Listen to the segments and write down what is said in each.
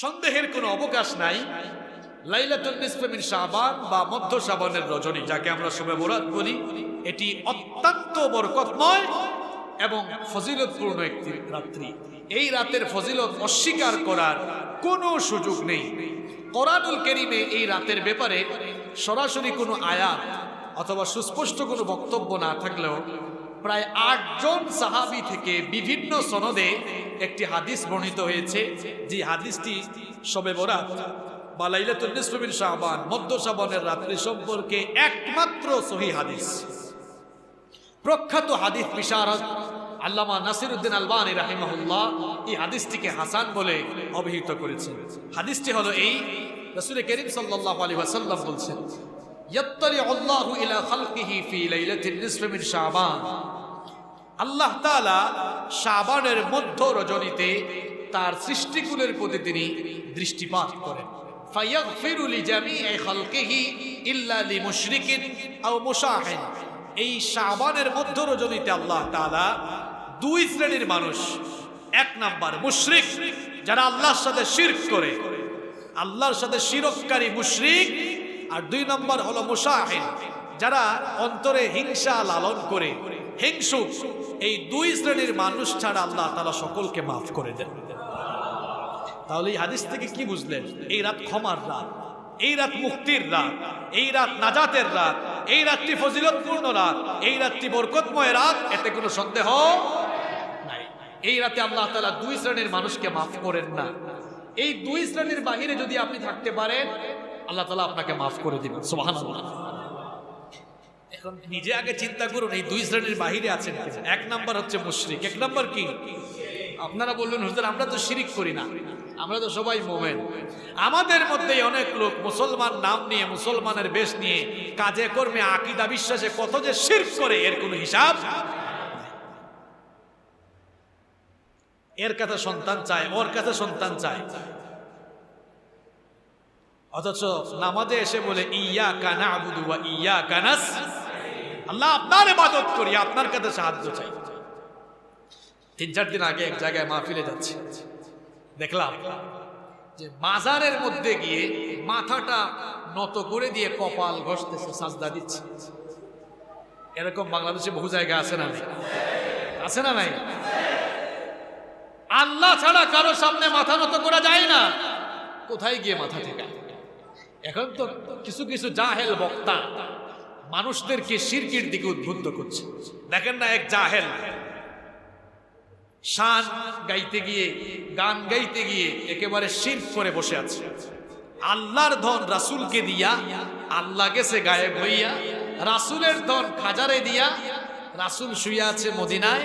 সন্দেহের কোনো অবকাশ নাই। লাইলাতুন নিসফে মিন শাবান বা মধ্য শাবানের রজনী, যাকে আমরা শবে বরাত বলি, এটি অত্যন্ত বরকতময় এবং ফজিলতপূর্ণ একটি রাত্রি। এই রাতের ফজিলত অস্বীকার করার কোনো সুযোগ নেই। কোরআনুল কারীমে এই রাতের ব্যাপারে সরাসরি কোনো আয়াত অথবা সুস্পষ্ট কোনো বক্তব্য না থাকলেও প্রায় ৮ জন সাহাবী থেকে বিভিন্ন সনদে একটি হাদিস বর্ণিত হয়েছে, যে হাদিসটি শবে বরাত বা লাইলাতুন নিসফে মিন শাবান মধ্য শাবানের রাত্রি সম্পর্কে একমাত্র সহিহ হাদিস। প্রখ্যাত হাদিস বিশারদ আল্লামা নাসিরউদ্দিন আলবানী রাহিমাহুল্লাহ এই হাদিসটিকে হাসান বলে অভিহিত করেছেন। হাদিসটি হলো এই, রাসূল করিম সাল্লাল্লাহু আলাইহি ওয়াসাল্লাম বলছেন, ইয়াত্তালিউল্লাহু ইলা খালকিহি ফি লাইলাতিন নিসফি মিন শাবান। আল্লাহ তাআলা শাবানের মধ্য রজনীতে তার সৃষ্টিকুলের প্রতি তিনি দৃষ্টিপাত করেন। ফায়াগফিরু লিজামিই খালকিহি ইল্লা লিমুশরিকিন আও মুশাহিন। এই শাবানের মধ্য রজনীতে আল্লাহ তাআলা 2 শ্রেণীর মানুষ, 1 নাম্বার মুশরিক, যারা আল্লাহর সাথে শিরক করে, আল্লাহর সাথে শিরককারী মুশরিক, আর 2 নাম্বার হলো মুশাহিন, যারা অন্তরে হিংসা লালন করে, হিংসুক। এই 2 শ্রেণীর মানুষ ছাড়া আল্লাহ তাআলা সকলকে মাফ করে দেন। তাহলে এই হাদিস থেকে কি বুঝলেন? এই রাত ক্ষমার রাত, এই রাত মুক্তির রাত, এই রাত নাজাতের রাত, এই রাতটি ফজিলতপূর্ণ রাত, এই রাতটি বরকতময় রাত, এতে কোনো সন্দেহ নাই। এই রাতে আল্লাহ তাআলা 2 শ্রেণীর মানুষকে মাফ করেন না। এই 2 শ্রেণীর বাহিরে যদি আপনি থাকতে পারেন, আল্লাহ তাআলা আপনাকে মাফ করে দিবেন। সুবহানাল্লাহ। এখন নিজে আগে চিন্তা করুন, এই 2 শ্রেণীর বাহিরে আছেন কিনা। 1 নাম্বার হচ্ছে মুশরিক। 1 নাম্বার কি? আপনারা বললেন হুজুর আমরা তো শিরিক করি না, আমরা তো সবাই মুমিন। আমাদের মধ্যে অনেক লোক মুসলমান নাম নিয়ে, মুসলমানের বেশ নিয়ে কাজে কর্মে আকীদা বিশ্বাসে কত যে শিরক করে, এর কোনো হিসাব। এর কাছে সন্তান চায়, ওর কাছে সন্তান চায়, অথচ নামাজে এসে বলে ইয়াকা না'বুদু ওয়া ইয়াকা নাসতাঈন। আল্লাহ আপনার ইবাদত করি, আপনার কাছে সাহায্য চাই। 3-4 দিন আগে এক জায়গায় মাহফিলে যাচ্ছি, দেখলাম যে মাজারের মধ্যে গিয়ে মাথাটা নত করে দিয়ে কপাল ঘষতেছে, সাজদা দিচ্ছে। এরকম বাংলাদেশে বহু জায়গা আছে না নাই? আছে না নাই? আল্লাহ ছাড়া কারো সামনে মাথা নত করা যায় না, কোথায় গিয়ে মাথা ঠেকায়? এখন তো কিছু কিছু জাহেল বক্তা মানুষদেরকে শিরকের দিকে উদ্বুদ্ধ করছে। দেখেন না, এক জাহেল শান গাইতে গিয়ে, গান গাইতে গিয়ে একেবারে শিরক করে বসে আছে। আল্লাহর ধন রাসূলকে দিয়া, আল্লাহ গেছে গায়েব হইয়া। রাসূলের ধন খাজারে দিয়া, রাসূল শুয়ে আছে মদিনায়,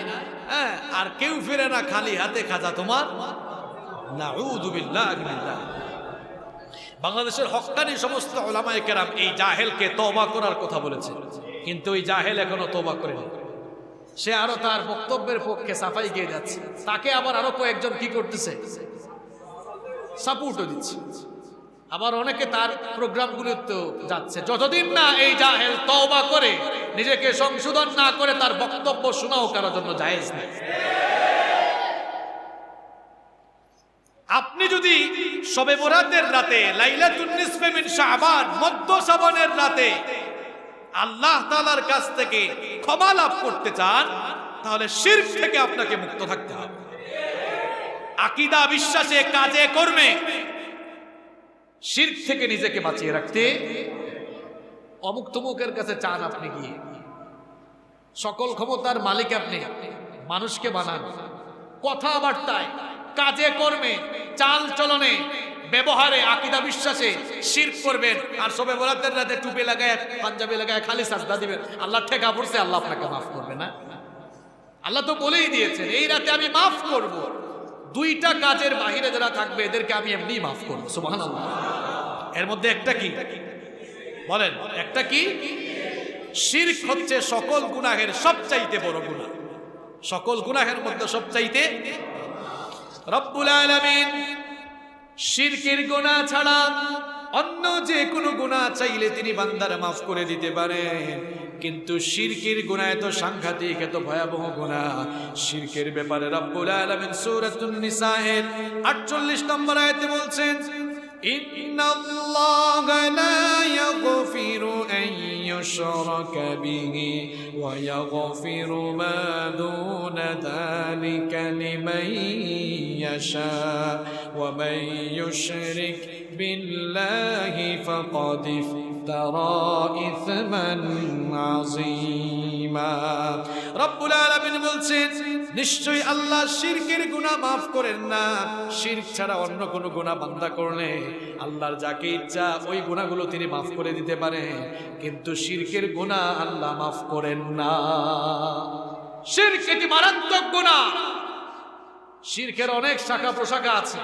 হ্যাঁ, আর কেউ ফিরে না খালি হাতে, খাজা তোমার। নাউযু বিল্লাহি মিনাল্লাহ। বাংলাদেশের হক্কানি সমস্ত উলামায়ে কেরাম এই জাহেলকে তওবা করার কথা বলেছে, কিন্তু ওই জাহেল এখনো তওবা করেনি। সে আরো তার বক্তব্যের পক্ষে সাফাই গিয়ে যাচ্ছে, তাকে আবার আরো কয়েকজন কি করতেছে, সাপোর্টও দিচ্ছে। আবার অনেকে তার প্রোগ্রামগুলোতেও যাচ্ছে। যতদিন না এই জাহেল তওবা করে, নিজেকে সংশোধন না করে, তার বক্তব্য শোনাও কারোর জন্য জায়েজ নেই। আপনি যদি শবে বরাতের রাতে, লাইলাতুন নিসফে মিন শাবান মধ্য শাবানের রাতে আল্লাহ তাআলার কাছ থেকে ক্ষমা লাভ করতে চান, তাহলে শিরক থেকে আপনাকে মুক্ত থাকতে হবে। আকীদা বিশ্বাসে, কাজে কর্মে শিরক থেকে নিজেকে বাঁচিয়ে রাখতে অমুক তমুকের কাছে চান আপনি গিয়ে। সকল ক্ষমতার মালিক আপনি, মানুষকে বানান, কথাবার্তায়, কাজে কর্মে, চাল চলনে, ব্যবহারে, আকীদা বিশ্বাসে শিরক করবেন, আর শবে বরাতের রাতে টুপি লাগায়, পাঞ্জাবি লাগায় খালি সাজদা দিবেন। আল্লাহ ঠেকা পড়ছে, আল্লাহ আপনাকে মাফ করবে না। আল্লাহ তো বলেই দিয়েছেন এই রাতে আমি মাফ করব। 2টা কাজের বাহিরে যারা থাকবে এদেরকে আমি এমনি মাফ করব। সুবহানাল্লাহ। এর মধ্যে একটা কি বলেন? একটা কি? শিরক হচ্ছে সকল গুনাহের সবচাইতে বড় গুনাহ। সকল গুনাহের মধ্যে সবচাইতে। রব্বুল আলামিন শিরকের গুনাহ ছাড়া অন্য যে কোনো গুনাহ চাইলে তিনি বান্দার মাফ করে দিতে পারেন। কিন্তু শিরকের গুনাহ এত সাংঘাতিক, এত ভয়াবহ গুনাহ। শিরকের ব্যাপারে রব্বুল আলামিন সূরাতুন নিসা-এর 48 নম্বর আয়াতে বলছেন, ইন্নাল্লাহা লা ইয়াগফিরু আন ইউশরাকা বিহি ওয়া ইয়াগফিরু মা দুনা যালিকা লিমান ইয়াশা ওয়া মান ইউশরিক বিল্লাহি ফাকাদ ইফতারা ইসমান আযীমা। রব্বুল আলামিন বলছেন, নিশ্চয়ই আল্লাহ শিরকের গুনাহ মাফ করেন না। শিরক ছাড়া অন্য কোনো গুনাহ বান্দা করলে আল্লাহর যাকে ইচ্ছা ওই গুনাহগুলো তিনি মাফ করে দিতে পারেন, কিন্তু শিরকের গুনাহ আল্লাহ মাফ করেন না। শিরক এটি মারাত্মক গুনাহ। শিরকের অনেক শাখা প্রশাখা আছে।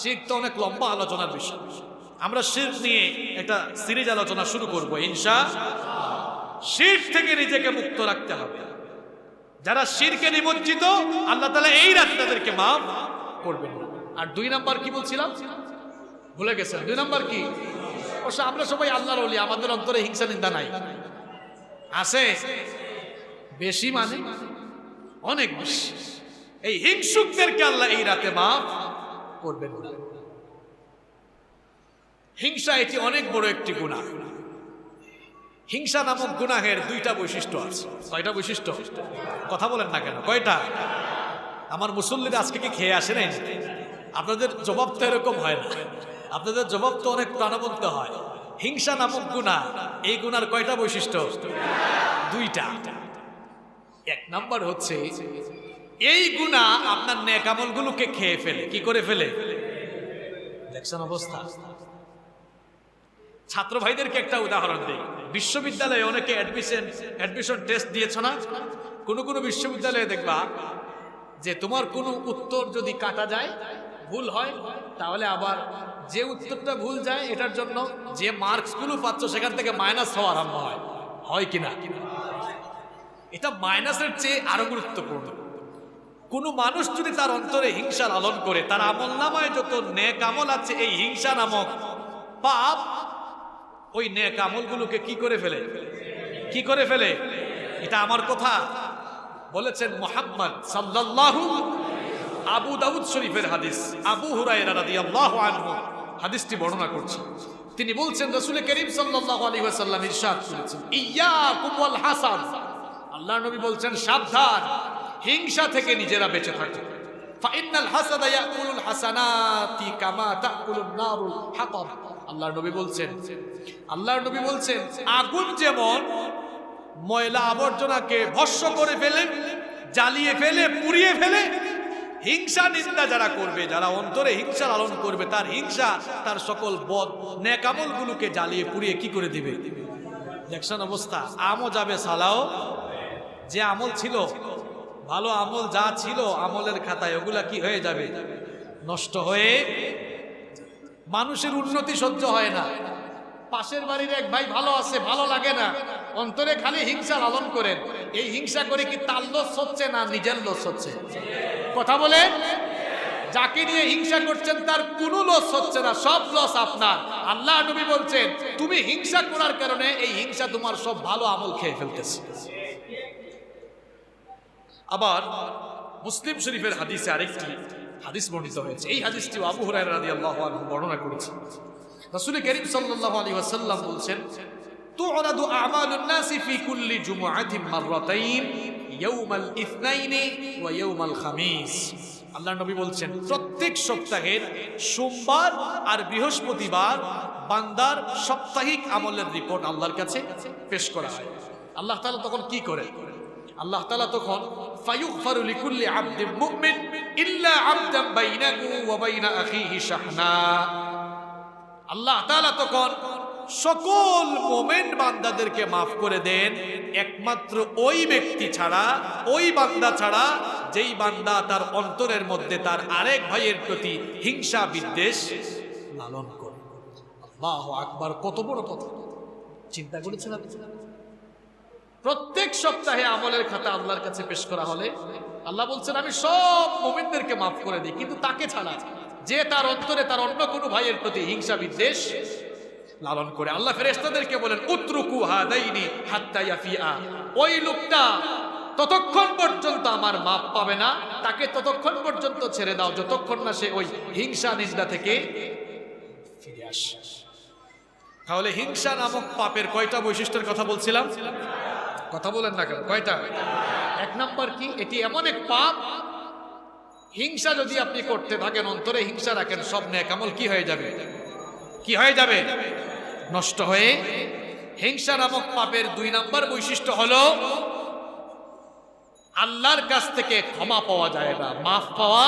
শিরক তো অনেক লম্বা আলোচনার বিষয়। আমরা শিরক নিয়ে একটা সিরিজ আলোচনা শুরু করব ইনশাআল্লাহ। শিরক থেকে নিজেকে মুক্ত রাখতে হবে। যারা শিরকে নিমজ্জিত, আল্লাহ তাআলা এই রাতে তাদেরকে মাফ করবেন না। আর 2 নাম্বার কি বলছিলাম, ভুলে গেছেন? 2 নাম্বার কি? অবশ্য আমরা সবাই আল্লাহর ওলি, আমাদের অন্তরে হিংসা নিন্দা নাই। আছে বেশি, মানে অনেক বেশি। এই হিংসুকদেরকে আল্লাহ এই রাতে মাফ করবেন না। হিংসা এটি অনেক বড় একটি গুনাহ। হিংসা নামক গুনাহের 2টা বৈশিষ্ট্য আছে। কয়টা বৈশিষ্ট্য? কথা বলেন না কেন? কয়টা? আমার মুসল্লিরা আজকে কি খেয়ে আসে নাই? আপনাদের জবাব তো এরকম হয় না। আপনাদের জবাব তো অনেক প্রাণবন্ত হয়। হিংসা নামক গুনাহ, এই গুনার কয়টা বৈশিষ্ট্য? 2টা। 1 নাম্বার হচ্ছে এই গুনাহ আপনার নেক আমলগুলোকে খেয়ে ফেলে। কি করে ফেলে? দেখছেন অবস্থা। ছাত্র ভাইদেরকে একটা উদাহরণ দিই। বিশ্ববিদ্যালয়ে অনেকে অ্যাডমিশন টেস্ট দিয়েছ না? কোন কোন বিশ্ববিদ্যালয়ে দেখবা যে তোমার কোনো উত্তর যদি কাটা যায়, ভুল হয়, তাহলে আবার যে উত্তরটা ভুল যায় এটার জন্য যে মার্কসগুলো পাচ্ছ সেখান থেকে মাইনাস হওয়া আরম্ভ হয়। হয় কিনা? এটা মাইনাসের চেয়ে আরো গুরুত্বপূর্ণ। কোনো মানুষ যদি তার অন্তরে হিংসা লালন করে, তার আমলনামায় যত নেক আমল আছে, এই হিংসা নামক পাপ ওই নেক আমলগুলোকে কি করে ফেলে? কি করে ফেলে? এটা আমার কথা বলেছেন মুহাম্মদ সাল্লাল্লাহু, আবু দাউদ শরীফের হাদিস। আবু হুরায়রা রাদিয়াল্লাহু আনহু হাদিসটি বর্ণনা করছেন। তিনি বলছেন, রাসূল করিম সাল্লাল্লাহু আলাইহি ওয়াসাল্লাম ইরশাদ করেছেন, ইয়াকুম ওয়াল হাসাদ। আল্লাহর নবী বলছেন, সাবধান, হিংসা থেকে নিজেরা বেঁচে থাকো। ফাইনাল হাসাদা ইয়াকুলুল হাসানাতি কামা তাকুলুন নারুল হাতাব। আল্লাহর নবী বলছেন, আগুন যেমন ময়লা আবর্জনাকে ভস্ম করে ফেলে, জ্বালিয়ে ফেলে, পুড়িয়ে ফেলে, হিংসা নিন্দা যারা করবে, যারা অন্তরে হিংসা লালন করবে, তার হিংসা তার সকল বদ নেক আমলগুলোকে জ্বালিয়ে পুড়িয়ে কি করে দিবে? দেখছেন অবস্থা। আমও যাবে সালাও। যে আমল ছিল, ভালো আমল যা ছিল আমলের খাতায়, ওগুলা কি হয়ে যাবে? নষ্ট হয়ে। মানুষের উন্নতি সহ্য হয় না। পাশের বাড়ির এক ভাই ভালো আছে, ভালো লাগে না, অন্তরে খালি হিংসা লালন করেন। এই হিংসা করে কি তার লস হচ্ছে না নিজের লস হচ্ছে? কথা বলেন। যাকে নিয়ে হিংসা করছেন তার কোনো লস হচ্ছে না, সব লস আপনার। আল্লাহ নবী বলছেন, তুমি হিংসা করার কারণে এই হিংসা তোমার সব ভালো আমল খেয়ে ফেলতেছে। আবার মুসলিম শরীফের হাদিসে আরেকটি হাদিস বর্ণিত হয়েছে। এই হাদিসটি আবু হুরায়রা রাদিয়াল্লাহু আনহু বর্ণনা করেছেন। রাসূল করিম সাল্লাল্লাহু আলাইহি ওয়াসাল্লাম বলেছেন, তু'রাদু আমালুন নাসি ফি কুল্লি জুমআতিন মাররাতাইন ইয়াউমাল ইসনাইনি ওয়া ইয়াউমাল খামিস। আল্লাহর নবী বলছেন, প্রত্যেক সপ্তাহের সোমবার আর বৃহস্পতিবার বান্দার সাপ্তাহিক আমলের রিপোর্ট আল্লাহর কাছে পেশ করা হয়। আল্লাহ তাআলা তখন কি করে? আল্লাহ তাআলা তখন ফায়ুগফারু লিকুল্লি আবদিন মুমিন ইল্লা আবদান বাইনাহু ওয়া বাইনা আখিহি শাহনা। আল্লাহ তাআলা তখন সকল মুমিন বান্দাদেরকে মাফ করে দেন, একমাত্র ওই ব্যক্তি ছাড়া, ওই বান্দা ছাড়া, যেই বান্দা তার অন্তরের মধ্যে তার আরেক ভাইয়ের প্রতি হিংসা বিদ্বেষ লালন করে। আল্লাহু আকবার! কত বড় কথা চিন্তা করেছেন আপনি? প্রত্যেক সপ্তাহে আমলের খাতা আল্লাহর কাছে পেশ করা হলে আল্লাহ বলছেন, আমি সব মুমিনদেরকে মাফ করে দিই, কিন্তু তাকে ছাড়া, যে তার অন্তরে তার অন্য কোনো ভাইয়ের প্রতি হিংসা বিদ্বেষ লালন করে। আল্লাহ ফেরেশতাদেরকে বলেন উতরুকু হাদাইনি হাত্তা ইয়াফিআ, ওই লোকটা ততক্ষণ পর্যন্ত আমার মাপ পাবে না, তাকে ততক্ষণ পর্যন্ত ছেড়ে দাও যতক্ষণ না সে ওই হিংসা নিন্দা থেকে ফিরে আসে। তাহলে হিংসা নামক পাপের কয়টা বৈশিষ্ট্যের কথা বলছিলাম? কথা বলেন না কেন, কয়টা? এক নাম্বার কি, এটি এমন এক পাপ, হিংসা যদি আপনি করতে থাকেন, অন্তরে হিংসা রাখেন, সব নেক আমল কি হয়ে যাবে? কি হয়ে যাবে? নষ্ট হয়ে। হিংসা নামক পাপের 2 নাম্বার বৈশিষ্ট্য হলো আল্লাহর কাছ থেকে ক্ষমা পাওয়া যায় না, মাফ পাওয়া।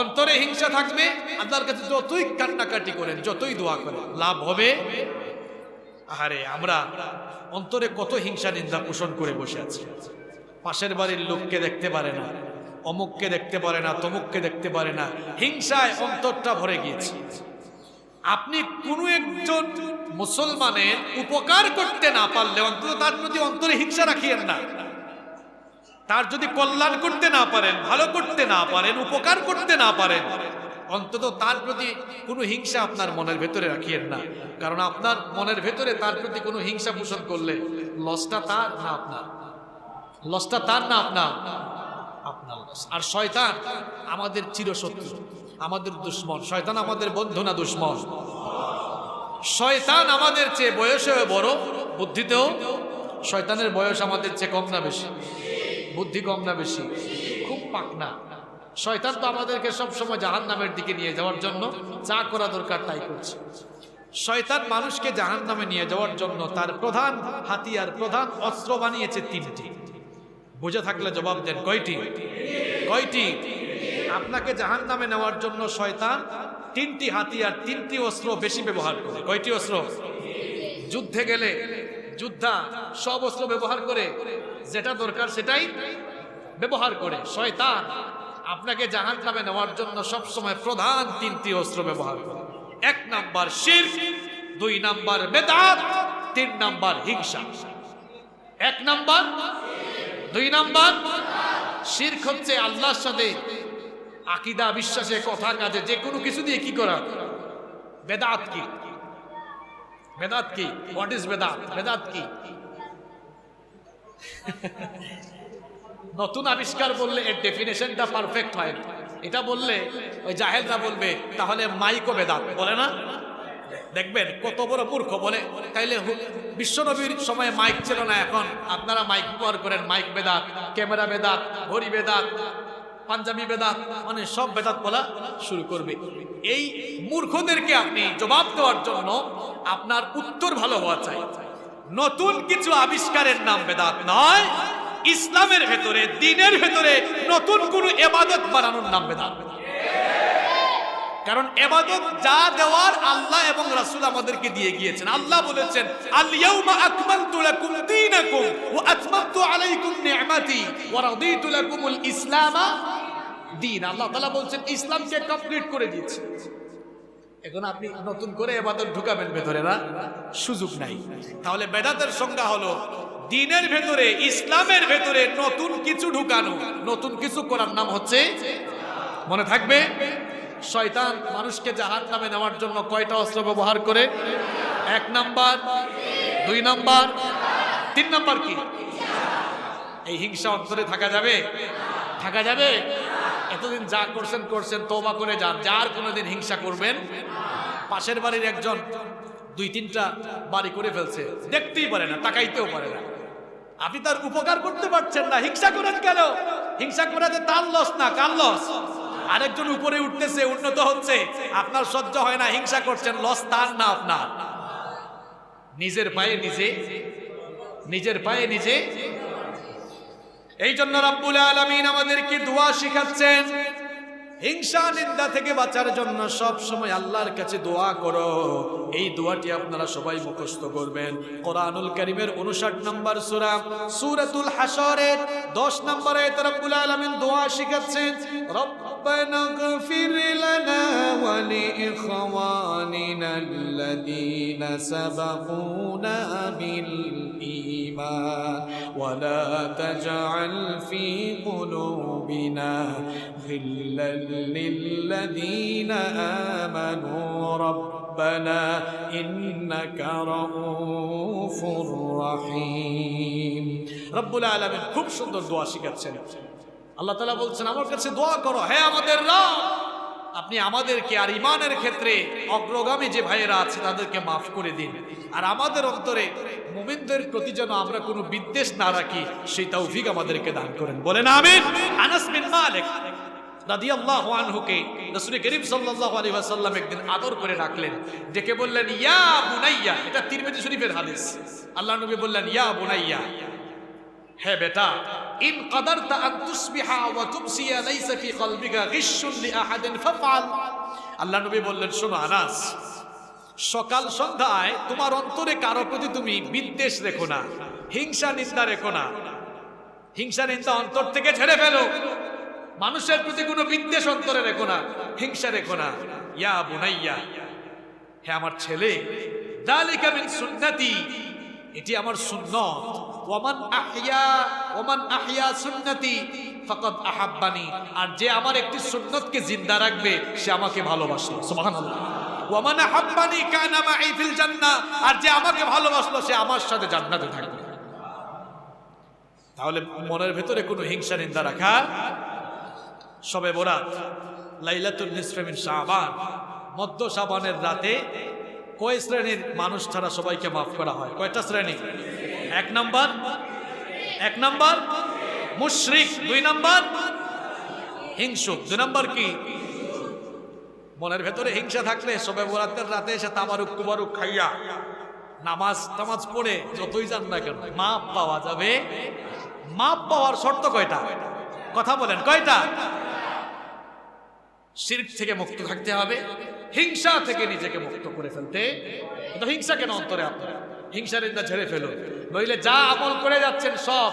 অন্তরে হিংসা থাকবে, আল্লাহর কাছে যতই কান্নাকাটি করেন, যতই দোয়া করেন, লাভ হবে? আরে আমরা অন্তরে কত হিংসা নিন্দা পোষণ করে বসে আছি। পাশের বাড়ির লোককে দেখতে পারে না, অমুককে দেখতে পারে না, তমুককে দেখতে পারে না, হিংসায় অন্তরটা ভরে গিয়েছে। আপনি কোনো একজন মুসলমানের উপকার করতে না পারলে অন্তত তার প্রতি অন্তরে হিংসা রাখিয়েন না। তার যদি কল্যাণ করতে না পারেন, ভালো করতে না পারেন, উপকার করতে না পারেন, অন্তত তার প্রতি কোনো হিংসা আপনার মনের ভেতরে রাখিয়েন না। কারণ আপনার মনের ভেতরে তার প্রতি কোনো হিংসা পোষণ করলে লসটা তার না আপনার, লসটা তার না আপনার, আপনার লস। আর শয়তান আমাদের চিরশত্রু, আমাদের দুশ্মন। শয়তান আমাদের বন্ধু না দুশ্মন? শয়তান আমাদের চেয়ে বয়সেও বড়, বুদ্ধিতেও। শয়তানের বয়স আমাদের চেয়ে কম না বেশি? বুদ্ধি কম না বেশি? খুব পাকনা। শয়তান তো আমাদেরকে সবসময় জাহান্নামের দিকে নিয়ে যাওয়ার জন্য যা করা দরকার তাই করছে। শয়তান মানুষকে জাহান্নামে নিয়ে যাওয়ার জন্য তার প্রধান হাতিয়ার, প্রধান অস্ত্র বানিয়েছে 3টি। বুঝে থাকলে জবাব দেন, কয়টি? কয়টি? আপনাকে জাহান্নামে নেওয়ার জন্য শয়তান 3টি হাতিয়ার, 3টি অস্ত্র বেশি ব্যবহার করে। কয়টি অস্ত্র? যুদ্ধে গেলে যোদ্ধা সব অস্ত্র ব্যবহার করে, যেটা দরকার সেটাই ব্যবহার করে। শয়তান আপনাকে জাহান্নামে নেওয়ার জন্য সব সময় প্রধান 3টি অস্ত্র ব্যবহার করে। 1 নাম্বার শিরক, 2 নাম্বার বেদাত, 3 নাম্বার হিংসা। 1 নাম্বার, 2 নাম্বার শিরক হচ্ছে আল্লাহর সাথে আকীদা, বিশ্বাসে, কথা, কাজে যে কোনো কিছু দিয়ে কি করা। বেদাত কি? বেদাত কি? হোয়াট ইজ বেদাত? বেদাত কি? নতুন আবিষ্কার বললে এর ডেফিনেশনটা পারফেক্ট হয়। এটা বললে ওই জাহেলরা বলবে তাহলে মাইকও বেদাত, বলে না? দেখবেন কত বড় মূর্খ বলে। তাইলে বিশ্বনবীর সময়ে মাইক ছিল না, এখন আপনারা মাইক ব্যবহার করেন, মাইক বেদাত, ক্যামেরা বেদাত, ঘড়ি বেদাত, পাঞ্জাবি বেদাত, মানে সব বেদাত বলা শুরু করবে। এই মূর্খদেরকে আপনি জবাব দেওয়ার জন্য আপনার উত্তর ভালো হওয়া চাই। নতুন কিছু আবিষ্কারের নাম বেদাত নয়। ইসলামের ভেতরে, দ্বীনের ভেতরে নতুন কোনো ইবাদত বানানোর নাম বেদাত। কারণ ইবাদত যা দেওয়ার আল্লাহ এবং রাসূল আমাদেরকে দিয়ে গিয়েছেন। আল্লাহ বলেছেন আল ইয়াউমা আকমালতু লাকুম দীনাকুম ওয়া আতমামতু আলাইকুম নি'মাতি ওয়া রাদিতু লাকুমুল ইসলামা দীন। আল্লাহ তাআলা বলেন ইসলামকে কমপ্লিট করে দিয়েছি। এখন আপনি নতুন করে ইবাদত ঢুকাবেন ভেতরে, না? সুযোগ নাই। তাহলে বেদাতের সংজ্ঞা হলো দ্বীনের ভেতরে, ইসলামের ভেতরে নতুন কিছু ঢুকানো, নতুন কিছু করার নাম হচ্ছে। মনে থাকবে, শয়তান মানুষকে জাহান্নামে নেওয়ার জন্য কয়টা অস্ত্র ব্যবহার করে? 1 নাম্বার, 2 নাম্বার, 3 নাম্বার কি? এই হিংসা অন্তরে থাকা যাবে? থাকা যাবে? এতদিন যা করছেন করছেন, তওবা করে যান। যার কোনোদিন হিংসা করবেন। পাশের বাড়ির একজন 2-3টা বাড়ি করে ফেলছে, দেখতেই পারে না, তাকাইতেও পারে না। আপনি তার উপকার করতে পারছেন না, হিংসা করেন কেন? হিংসা করাতে তার লস না, কার লস? আরেকজন উপরে উঠতেছে, উন্নত হচ্ছে, আপনার সহ্য হয় না, হিংসা করছেন, লস তার না আপনার। নিজের পায়ে নিজে, নিজের পায়ে নিজে। এই জন্য রব্বুল আলামিন আমাদেরকে দোয়া শিখাচ্ছেন, হিংসা নিন্দা থেকে বাঁচার জন্য সব সময় আল্লাহর কাছে দোয়া করো। এই দোয়াটি আপনারা সবাই মুখস্থ করবেন। কোরআনুল কারীমের 59 নম্বর সূরা সূরাতুল হাশরের 10 নম্বরে রব্বুল আলামিন দোয়া শিখাচ্ছেন, রব্বানা গফির লানা ওয়া লিইখওয়ানিনা আল্লাযীনা সাবাকুনা বিল ঈমান ওয়া লা তাজআল ফি কুলুবিনা غلا للذين آمنوا ربنا إنك رؤوف رحيم রব্বুল আলামিন খুব সুন্দর দোয়া শিখাচ্ছেন। আল্লাহ তাআলা বলছেন আমার কাছে দোয়া করো হে আমাদের রব, আপনি আমাদেরকে আর ঈমানের ক্ষেত্রে অগ্রগামী যে ভাইয়েরা আছে তাদেরকে মাফ করে দিন, আর আমাদের অন্তরে মুমিনদের প্রতি যেন আমরা কোনো বিদ্বেষ না রাখি সেই তৌফিক আমাদেরকে দান করেন। বলেন আমিন। আনাস বিন মালিক রাদিয়াল্লাহু আনহুকে রাসূল করিম সাল্লাল্লাহু আলাইহি ওয়াসাল্লাম একদিন আদর করে ডাকলেন, ডেকে বললেন ইয়া বুনাইয়া, এটা তিরমিজি শরীফের হাদিস। আল্লাহর নবী বললেন ইয়া বুনাইয়া, হে বেটা, ইন কাদারতা আন তুসবিহা ওয়া তুমসিয়া লাইসা ফি কলবিকা গিশশুন লিআহাদিন ফাফআল। আল্লাহর নবী বললেন শোনো আনাস, সকাল সন্ধ্যায় তোমার অন্তরে কারো প্রতি তুমি বিদ্বেষ রেখো না, হিংসা নিন্দা রেখো না, হিংসা নিন্দা অন্তর থেকে ঝেড়ে ফেলো, মানুষের প্রতি কোনো বিদ্বেষ অন্তরে রেখো না, হিংসা রেখো না। ইয়া বুনাইয়া, হে আমার ছেলে, যালিকা মিন সুন্নতি, এটি আমার সুন্নত। ওমান আহইয়া সুন্নতি ফাকাদ আহাব্বানি, আর যে আমার একটি সুন্নতকে জিন্দা রাখবে সে আমাকে ভালোবাসলো। সুবহানাল্লাহ। ওয়ামান আহাব্বানি কানা মাই ফিল জান্নাহ, আর যে আমাকে ভালোবাসলো সে আমার সাথে জান্নাতে থাকবে। তাহলে মনের ভেতরে কোনো হিংসা নিন্দা রাখা। শবে বরাত, লাইলাতুন নিসফে মিন শাবান, মধ্য শাবানের রাতে কয় শ্রেণীর মানুষ ছাড়া সবাইকে মাফ করা হয়? কয়টা শ্রেণী? এক নাম্বার মুশরিক, 2 নাম্বার হিংসুক, 2 নাম্বার কি? মনের ভেতরে হিংসা থাকলে শবে বরাতের রাতে এসে তাবারুক কুবারুক খাইয়া নামাজ পড়ে যতই যান না কেন মাপ পাওয়া যাবে। মাপ পাওয়ার শর্ত কয়টা? কথা বলেন কয়টা? শিরক থেকে মুক্ত থাকতে হবে, হিংসা থেকে নিজেকে মুক্ত করে ফেলতে। তো হিংসা কেন অন্তরে? আপনার হিংসা নিন্দা ঝেড়ে ফেলুন, নইলে যা আমল করে যাচ্ছেন সব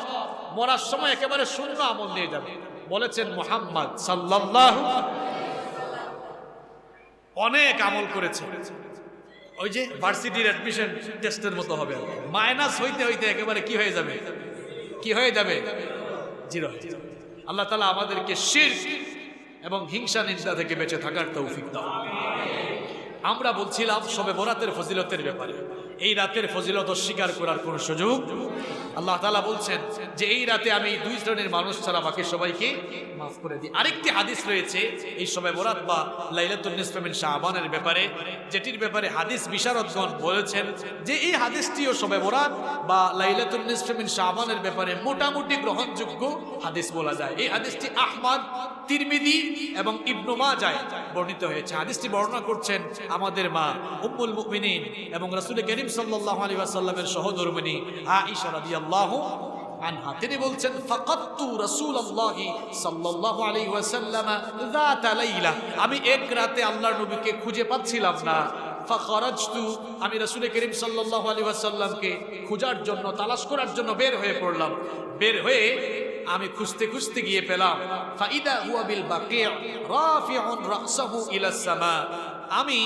মরার সময় একেবারে শূন্য আমল নিয়ে যাবে। বলেছেন মুহাম্মদ সাল্লাল্লাহু, অনেক আমল করেছে, ওই যে ভার্সিটির অ্যাডমিশন টেস্টের মতো হবে, মাইনাস হইতে হইতে একেবারে কি হয়ে যাবে? জিরো হয়ে যাবে। আল্লাহ তাআলা আমাদেরকে শিরক এবং হিংসা নিন্দা থেকে বেঁচে থাকার তৌফিক দাও। আমরা বলছিলাম শবে বরাতের ফজিলতের ব্যাপারে। এই রাতের ফজিলত অস্বীকার করার কোন সুযোগ। আল্লাহ তাআলা বলছেন যে এই রাতে আমি 2 শ্রেণীর মানুষ ছাড়া বাকি সবাইকে মাফ করে দিই। আরেকটি হাদিস রয়েছে এই শবে বরাত বা লাইলাতুন নিসফে মিন শাবানের ব্যাপারে, যেটির ব্যাপারে হাদিস বিশারদগণ বলেছেন যে এই হাদিসটিও শবে বরাত বা লাইলাতুন নিসফে মিন শাবানের ব্যাপারে মোটামুটি গ্রহণযোগ্য হাদিস বলা যায়। এই হাদিসটি আহমদ, তিরমিজি এবং ইবনে মাজাহ বর্ণিত হয়েছে। হাদিসটি বর্ণনা করছেন আমাদের মা উম্মুল মুমিনিন এবং রাসূল করিম সাল্লাল্লাহু আলাইহি ওয়াসাল্লামের সহধর্মিণী আয়েশা রাদিয়াল্লাহু আনহা। তিনি বলছেন ফাকাতু রাসূলুল্লাহি সাল্লাল্লাহু আলাইহি ওয়াসাল্লাম যাতা লাইলা, আমি এক রাতে আল্লাহর নবীকে খুঁজে পাচ্ছিলাম না। ফাখারাজতু, আমি রাসূল করিম সাল্লাল্লাহু আলাইহি ওয়াসাল্লামকে খোঁজার জন্য, তালাশ করার জন্য বের হয়ে পড়লাম। বের হয়ে আমি খুঁজতে খুঁজতে গিয়ে পেলাম ফাইদা হুয়া বিল বাকি' রাফিউন রাসাহু ইলা সামা, আমি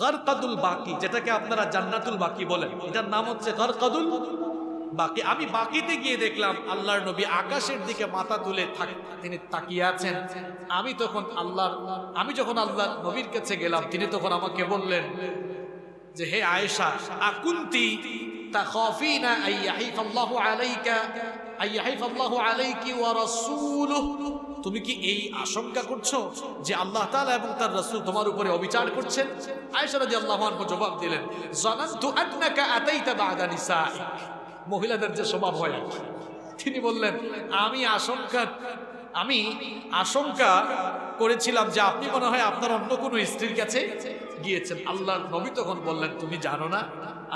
গারকাদুল বাকি, যেটাকে আপনারা জান্নাতুল বাকি বলেন, এটার নাম হচ্ছে গারকাদুল বাকি। আমি বাকিতে গিয়ে দেখলাম আল্লাহর নবী আকাশের দিকে মাথা তুলে তিনি তাকিয়ে আছেন। আমি যখন আল্লাহর নবীর কাছে গেলাম, তিনি তখন আমাকে বললেন যে হে আয়েশা, আকুনতি তাখাফিনা আইয়াহিফাল্লাহু আলাইকা আইয়াহিফাল্লাহু আলাইকি ওয়া রাসূলুহু, তুমি কি এই আশঙ্কা করছো যে আল্লাহ তাআলা এবং তার রাসূল তোমার উপরে অবিচার করছেন? আয়েশা রাদিয়াল্লাহু আনহা জবাব দিলেন, জানান্তু আন্নাকা আতাইতা বা'দা নিসাইক, মহিলাদের যে স্বভাব হয়। তিনি বললেন আমি আশঙ্কা করেছিলাম যে আপনি মনে হয় আপনার অন্য কোনো স্ত্রীর কাছে গিয়েছেন। আল্লাহর নবী তখন বললেন, তুমি জানো না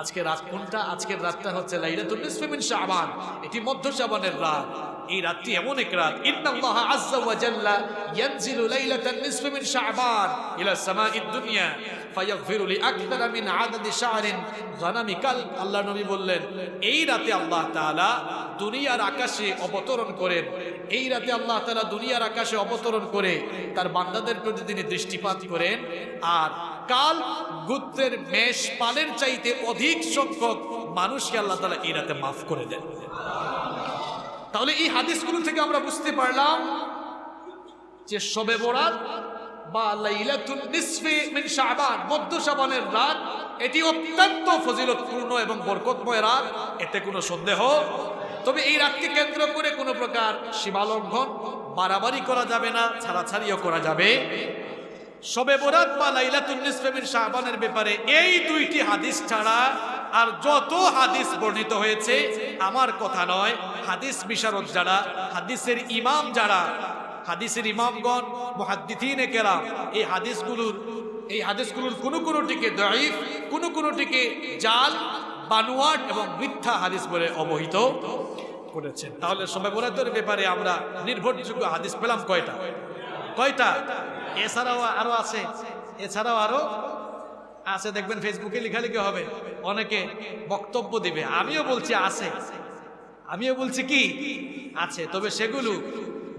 আজকে রাত কোনটা? আজকের রাতটা হচ্ছে লাইলাতুন নিসফে মিন শাবান, এটি মধ্য শাবানের রাত। এই রাতটি এমন এক রাত, ইন্নাল্লাহা আযজা ওয়া জাল্লা ইয়ানজিলু লাইলাতান নিসফে মিন শাবান ইলা সামাঈদ দুনিয়া ফায়াগফিরু লিআকতারা মিন আদাদি শাহরিন গানামিকাল। আল্লাহর নবী বললেন, এই রাতে আল্লাহ তাআলা দুনিয়ার আকাশে অবতরণ করেন। এই রাতে আল্লাহ তাআলা দুনিয়ার আকাশে অবতরণ করে তার বান্দাদের প্রতি তিনি দৃষ্টিপাত করেন, আর কাল গোত্রের মেষ পালের চাইতে অধিক সংখ্যক মানুষকে আল্লাহ তাআলা এই রাতে মাফ করে দেন। তাহলে এই হাদিসগুলো থেকে আমরা বুঝতে পারলাম যে শবে বরাত বা লাইলাতুন নিসফি মিন শাবান, মধ্য শাবানের রাত, এটি অত্যন্ত ফজিলতপূর্ণ এবং বরকতময় রাত, এতে কোনো সন্দেহ। তবে এই রাতকে কেন্দ্র করে কোনো প্রকার সীমালঙ্ঘন, বাড়াবাড়ি করা যাবে না, ছাড়াছাড়িও করা যাবে। শবে বরাত বা লাইলাতুন নিসফি মিন শাবানের ব্যাপারে এই দুইটি হাদিস ছাড়া আর যত হাদিস বর্ণিত হয়েছে, আমার কথা নয়, হাদিস বিশারদ যারা, হাদিসের ইমাম যারা, হাদিসের ইমামগণ, মুহাদ্দিসিনে কেরাম, এই হাদিসগুলোর কোনোটিকে দাঈফ, কোনোটিকে জাল, বানোয়াট এবং মিথ্যা হাদিস বলে অবহিত করেছেন। তাহলে শবে বরাতের ব্যাপারে আমরা নির্ভরযোগ্য হাদিস পেলাম কয়টা? এছাড়াও আরো আছে, দেখবেন ফেসবুকে লেখালেখি হবে, অনেকে বক্তব্য দিবে, আমিও বলছি কি আছে, তবে সেগুলো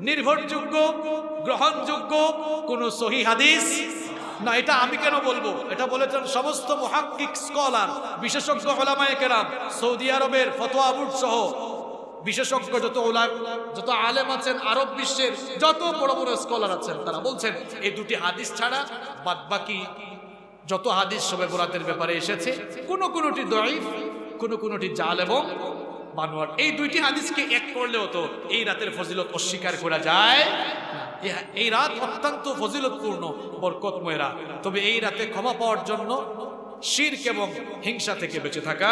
নির্ভরযোগ্য, গ্রহণযোগ্য কোন সহিহ হাদিস না। এটা আমি কেন বলবো? এটা বলেছেন সমস্ত মুহাক্কিক স্কলার, বিশেষজ্ঞ উলামায়ে কেরাম, সৌদি আরবের ফতোয়া বোর্ড সহ বিশেষজ্ঞ যত আলেম আছেন, আরব বিশ্বের যত বড় বড় স্কলার আছেন, তারা বলছেন এই দুটি হাদিস ছাড়া বাদবাকি যত হাদিস শবে বরাতের ব্যাপারে এসেছে, কোনটি দাঈফ, কোনটি জাল এবং বানোয়াট। এই দুইটি হাদিসকে এক করলেও তো এই রাতের ফজিলত অস্বীকার করা যায় না। এই রাত অত্যন্ত ফজিলতপূর্ণ, বরকতময় রাত। তবে এই রাতে ক্ষমা পাওয়ার জন্য শিরক এবং হিংসা থেকে বেঁচে থাকা